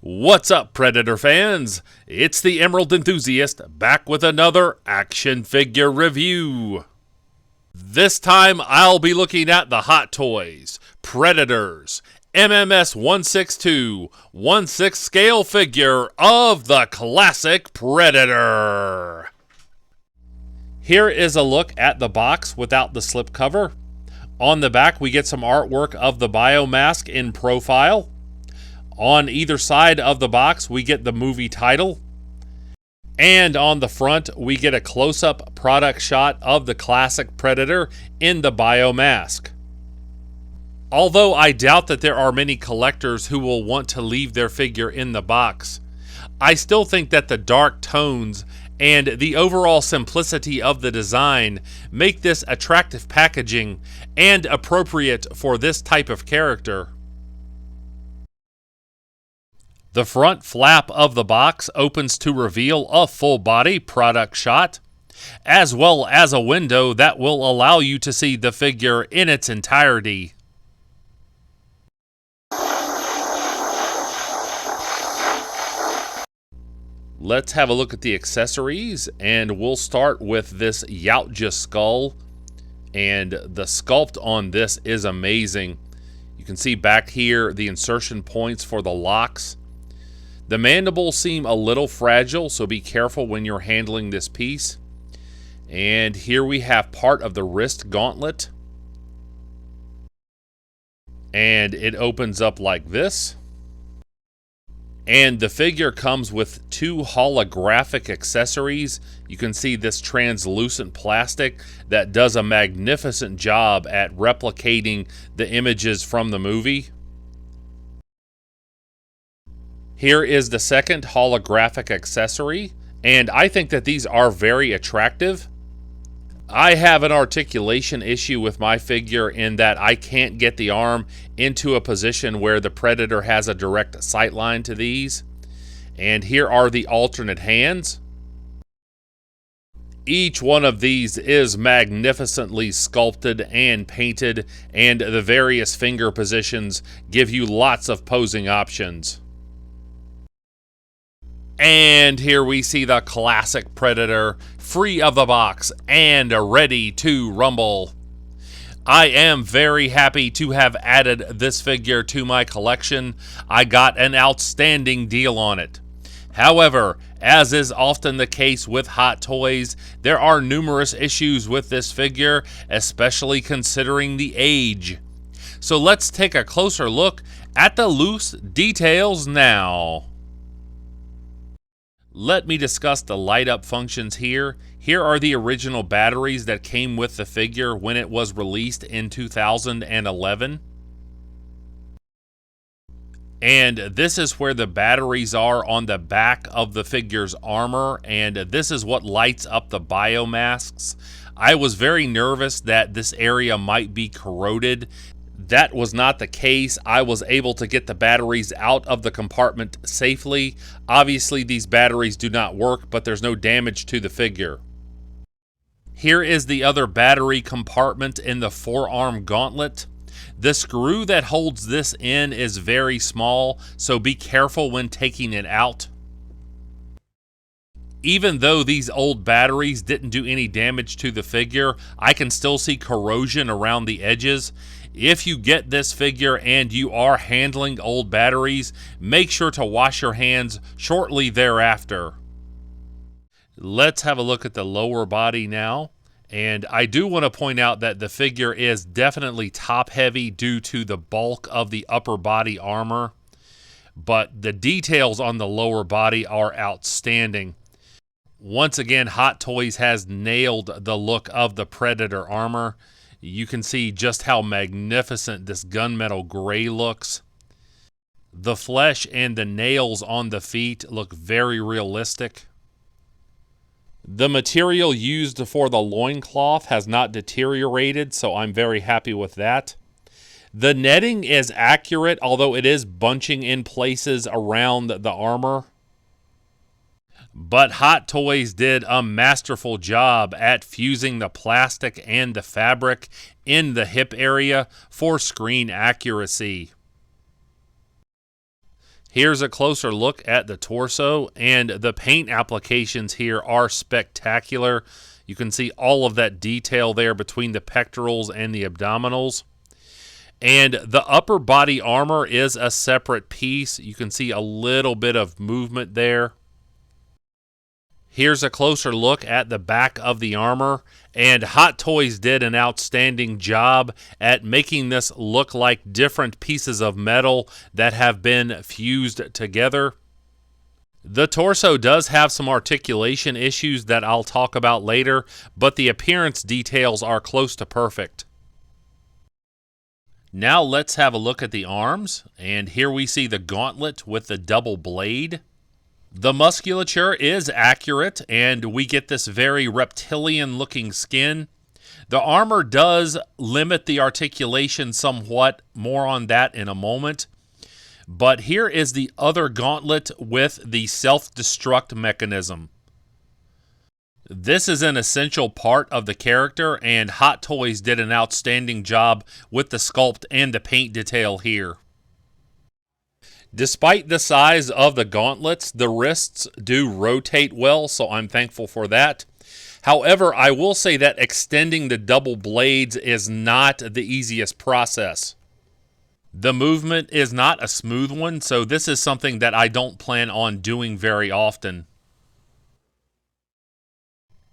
What's up, Predator fans? It's the Emerald Enthusiast back with another action figure review. This time I'll be looking at the Hot Toys Predators MMS 162 1/6 scale figure of the classic Predator. Here is a look at the box without the slipcover. On the back we get some artwork of the biomask in profile. On either side of the box, we get the movie title. And on the front, we get a close-up product shot of the classic Predator in the biomask. Although I doubt that there are many collectors who will want to leave their figure in the box, I still think that the dark tones and the overall simplicity of the design make this attractive packaging and appropriate for this type of character. The front flap of the box opens to reveal a full-body product shot, as well as a window that will allow you to see the figure in its entirety. Let's have a look at the accessories, and we'll start with this Yautja skull, and the sculpt on this is amazing. You can see back here the insertion points for the locks. The mandibles seem a little fragile, so be careful when you're handling this piece. And here we have part of the wrist gauntlet. And it opens up like this. And the figure comes with two holographic accessories. You can see this translucent plastic that does a magnificent job at replicating the images from the movie. Here is the second holographic accessory, and I think that these are very attractive. I have an articulation issue with my figure in that I can't get the arm into a position where the Predator has a direct sight line to these. And here are the alternate hands. Each one of these is magnificently sculpted and painted, and the various finger positions give you lots of posing options. And here we see the classic Predator, free of the box and ready to rumble. I am very happy to have added this figure to my collection. I got an outstanding deal on it. However, as is often the case with Hot Toys, there are numerous issues with this figure, especially considering the age. So let's take a closer look at the loose details now. Let me discuss the light up functions here. Here are the original batteries that came with the figure when it was released in 2011. And this is where the batteries are on the back of the figure's armor, and this is what lights up the biomasks. I was very nervous that this area might be corroded. That was not the case. I was able to get the batteries out of the compartment safely. Obviously, these batteries do not work, but there's no damage to the figure. Here is the other battery compartment in the forearm gauntlet. The screw that holds this in is very small, so be careful when taking it out. Even though these old batteries didn't do any damage to the figure, I can still see corrosion around the edges. If you get this figure and you are handling old batteries, make sure to wash your hands shortly thereafter. Let's have a look at the lower body now. And I do want to point out that the figure is definitely top heavy due to the bulk of the upper body armor. But the details on the lower body are outstanding. Once again, Hot Toys has nailed the look of the Predator armor. You can see just how magnificent this gunmetal gray looks. The flesh and the nails on the feet look very realistic. The material used for the loincloth has not deteriorated, so I'm very happy with that. The netting is accurate, although it is bunching in places around the armor. But Hot Toys did a masterful job at fusing the plastic and the fabric in the hip area for screen accuracy. Here's a closer look at the torso, and the paint applications here are spectacular. You can see all of that detail there between the pectorals and the abdominals. And the upper body armor is a separate piece. You can see a little bit of movement there. Here's a closer look at the back of the armor, and Hot Toys did an outstanding job at making this look like different pieces of metal that have been fused together. The torso does have some articulation issues that I'll talk about later, but the appearance details are close to perfect. Now let's have a look at the arms, and here we see the gauntlet with the double blade. The musculature is accurate, and we get this very reptilian-looking skin. The armor does limit the articulation somewhat, more on that in a moment. But here is the other gauntlet with the self-destruct mechanism. This is an essential part of the character, and Hot Toys did an outstanding job with the sculpt and the paint detail here. Despite the size of the gauntlets, the wrists do rotate well, so I'm thankful for that. However, I will say that extending the double blades is not the easiest process. The movement is not a smooth one, so this is something that I don't plan on doing very often.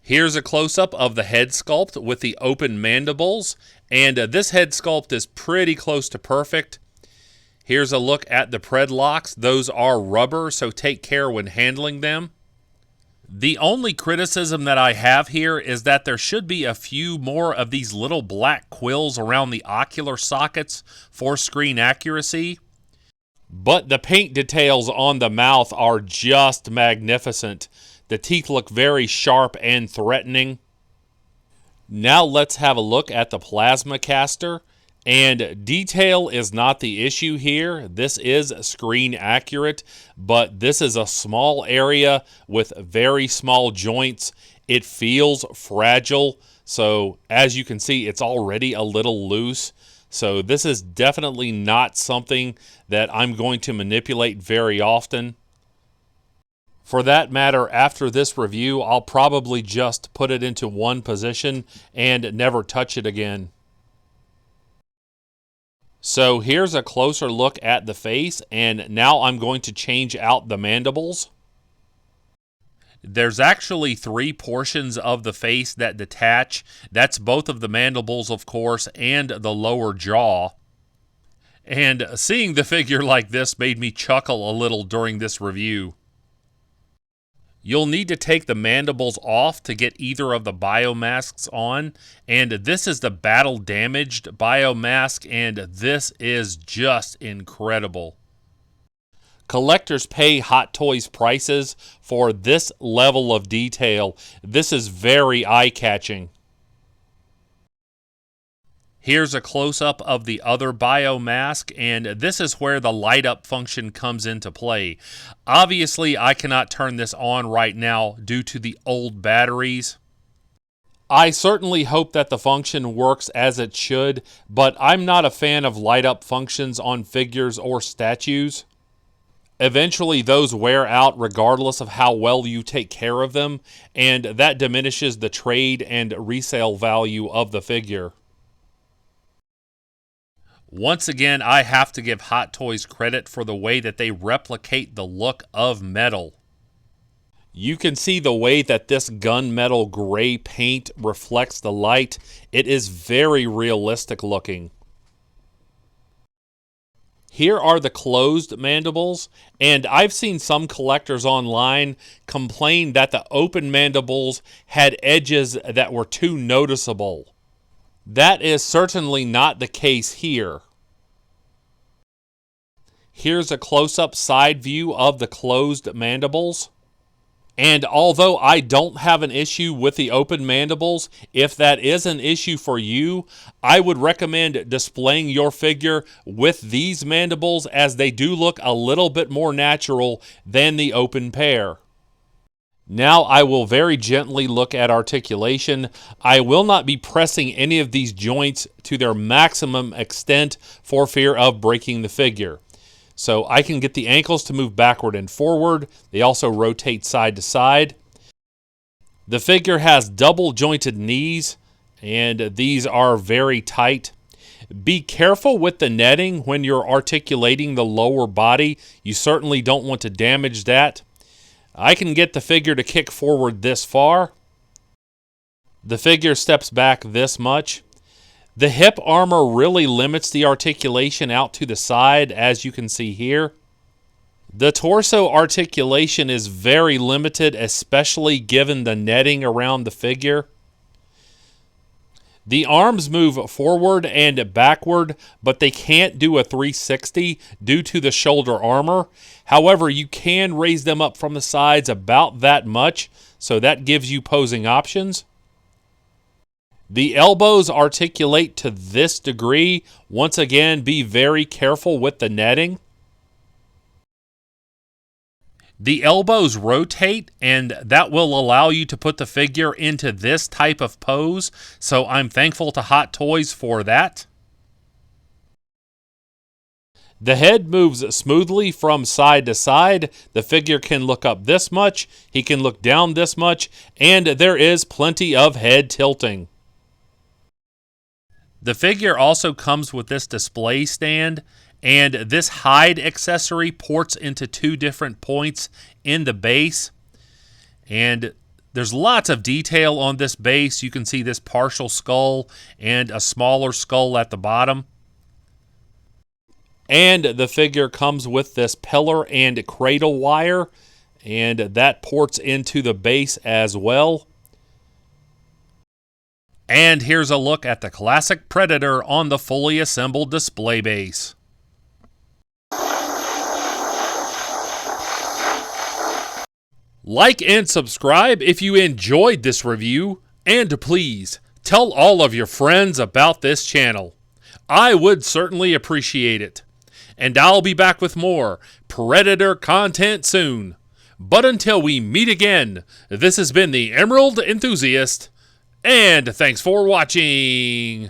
Here's a close-up of the head sculpt with the open mandibles, and this head sculpt is pretty close to perfect. Here's a look at the predlocks. Those are rubber, so take care when handling them. The only criticism that I have here is that there should be a few more of these little black quills around the ocular sockets for screen accuracy. But the paint details on the mouth are just magnificent. The teeth look very sharp and threatening. Now let's have a look at the plasma caster. And detail is not the issue here. This is screen accurate, but this is a small area with very small joints. It feels fragile, so as you can see, it's already a little loose. So this is definitely not something that I'm going to manipulate very often. For that matter, after this review, I'll probably just put it into one position and never touch it again. So here's a closer look at the face, and now I'm going to change out the mandibles. There's actually 3 portions of the face that detach. That's both of the mandibles, of course, and the lower jaw. And seeing the figure like this made me chuckle a little during this review. You'll need to take the mandibles off to get either of the biomasks on, and this is the battle damaged biomask, and this is just incredible. Collectors pay Hot Toys prices for this level of detail. This is very eye-catching. Here's a close-up of the other biomask, and this is where the light-up function comes into play. Obviously, I cannot turn this on right now due to the old batteries. I certainly hope that the function works as it should, but I'm not a fan of light-up functions on figures or statues. Eventually, those wear out regardless of how well you take care of them, and that diminishes the trade and resale value of the figure. Once again, I have to give Hot Toys credit for the way that they replicate the look of metal. You can see the way that this gunmetal gray paint reflects the light. It is very realistic looking. Here are the closed mandibles, and I've seen some collectors online complain that the open mandibles had edges that were too noticeable. That is certainly not the case here. Here's a close-up side view of the closed mandibles. And although I don't have an issue with the open mandibles, if that is an issue for you, I would recommend displaying your figure with these mandibles, as they do look a little bit more natural than the open pair. Now I will very gently look at articulation. I will not be pressing any of these joints to their maximum extent for fear of breaking the figure. So I can get the ankles to move backward and forward. They also rotate side to side. The figure has double jointed knees, and these are very tight. Be careful with the netting when you're articulating the lower body. You certainly don't want to damage that. I can get the figure to kick forward this far. The figure steps back this much. The hip armor really limits the articulation out to the side, as you can see here. The torso articulation is very limited, especially given the netting around the figure. The arms move forward and backward, but they can't do a 360 due to the shoulder armor. However, you can raise them up from the sides about that much, so that gives you posing options. The elbows articulate to this degree. Once again, be very careful with the netting. The elbows rotate, and that will allow you to put the figure into this type of pose, so I'm thankful to Hot Toys for that. The head moves smoothly from side to side. The figure can look up this much, he can look down this much, and there is plenty of head tilting. The figure also comes with this display stand, and this hide accessory ports into two different points in the base. And there's lots of detail on this base. You can see this partial skull and a smaller skull at the bottom. And the figure comes with this pillar and cradle wire, and that ports into the base as well. And here's a look at the classic Predator on the fully assembled display base. Like and subscribe if you enjoyed this review, and please tell all of your friends about this channel. I would certainly appreciate it. And I'll be back with more Predator content soon. But until we meet again, this has been the Emerald Enthusiast, and thanks for watching.